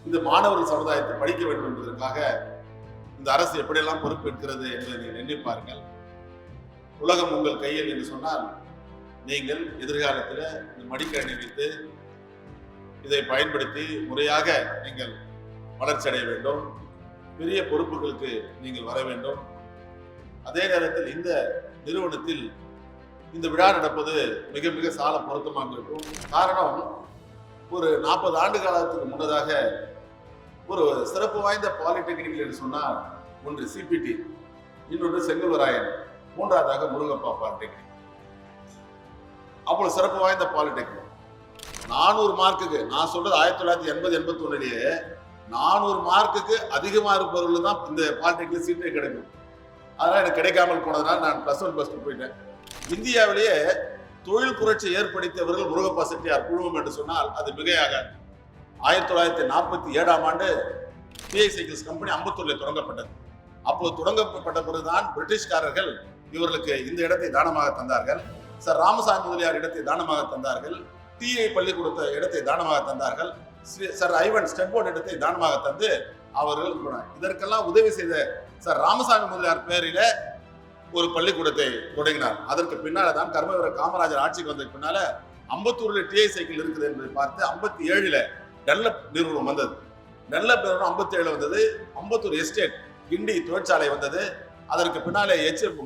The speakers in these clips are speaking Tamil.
இந்த மாணவர்கள் சமுதாயத்தை படிக்க வேண்டும் என்பதற்காக இந்த அரசு எப்படியெல்லாம் பொறுப்பேற்கிறது என்பதை நீங்கள் எண்ணிப்பார்கள். உலகம் உங்கள் கையில் என்று சொன்னால் நீங்கள் எதிர்காலத்தில் இந்த மடிக்கணினி வைத்து இதை பயன்படுத்தி முறையாக நீங்கள் வளர்ச்சி அடைய வேண்டும், பெரிய பொறுப்புகளுக்கு நீங்கள் வர வேண்டும். அதே நேரத்தில் இந்த நிறுவனத்தில் இந்த விழா நடப்பது மிக மிக சால பொருத்தமாக இருக்கும். காரணம், ஒரு 40 ஆண்டு காலத்துக்கு முன்னதாக ஒரு சிறப்பு வாய்ந்த பாலிடெக்னிக் என்று சொன்னால் ஒன்று சிபிடி, இன்னொன்று செங்கல்வராயன், மூன்றாவதாக முருகப்பா பாலிடெக்னிக். அப்பொழுது சிறப்பு வாய்ந்த பாலிடெக்னிக் 400 மார்க்குக்கு, நான் சொல்றது 1980-81 400 மார்க்குக்கு அதிகமாக இருப்பவர்கள் தான் இந்த பாலிடெக்னிக் சீட்டே கிடைக்கும். அதெல்லாம் எனக்கு கிடைக்காமல் போனதுனால நான் +1 +2 போயிட்டேன். இந்தியாவிலேயே தொழில் புரட்சி ஏற்படுத்தியவர்கள் முருகப்பா செட்டியார் குழுமம் என்று சொன்னால் அது மிகையாக. 1947ஆம் ஆண்டு டிஐ சைக்கிள்ஸ் கம்பெனி அம்பத்தூர்ல தொடங்கப்பட்டது. அப்போது தொடங்கப்பட்ட பிறகுதான் பிரிட்டிஷ்காரர்கள் இவர்களுக்கு இந்த இடத்தை தானமாக தந்தார்கள். சர் ராமசாமி முதலியார் இடத்தை தானமாக தந்தார்கள். டிஐ பள்ளிக்கூடத்தை இடத்தை தானமாக தந்தார்கள். சர் ஐவன் ஸ்டெட்போர்ட் இடத்தை தானமாக தந்து அவர்கள் இதற்கெல்லாம் உதவி செய்த சர் ராமசாமி முதலியார் பேரில ஒரு பள்ளிக்கூடத்தை தொடங்கினார். அதற்கு பின்னால தான் கர்மவீர காமராஜர் ஆட்சிக்கு வந்த பின்னால அம்பத்தூர்ல டிஐ சைக்கிள் இருக்குது என்பதை பார்த்து 57ல் டென்லப் நிறுவனம் வந்தது. டென்லப் நிறுவனம் 57 வந்தது. அம்பத்தூர் எஸ்டேட் கிண்டி தொழிற்சாலை வந்தது. அதற்கு பின்னாலே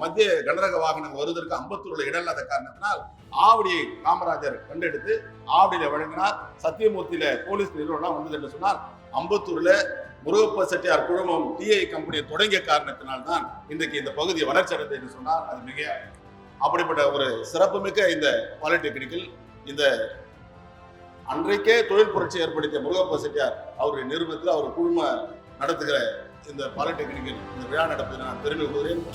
மத்திய கனரக வாகனங்கள் வருவதற்கு அம்பத்தூர்ல இடம் இல்லாத காரணத்தினால் ஆவடியை காமராஜர் கண்டெடுத்து ஆவடியில வழங்கினார். சத்தியமூர்த்தியில போலீஸ் நிறுவனம் வந்தது என்று சொன்னால் அம்பத்தூர்ல முருகப்பா செட்டியார் குழுமம் டிஐ கம்பெனியை தொடங்கிய காரணத்தினால்தான் இன்றைக்கு இந்த பகுதியை வளர்ச்சி அடைந்தது என்று சொன்னால் அது மிக. அப்படிப்பட்ட ஒரு சிறப்புமிக்க இந்த பாலிடெக்னிக்கில் இந்த அன்றைக்கே தொழில் புரட்சி ஏற்படுத்திய முருகப்பா செட்டியார் அவருடைய நிறுவனத்தில் அவர் குழும நடத்துகிற இந்த பாலிடெக்னிக்கில் இந்த விழா நடப்பதை நான் பெருமை கூறுகிறேன்.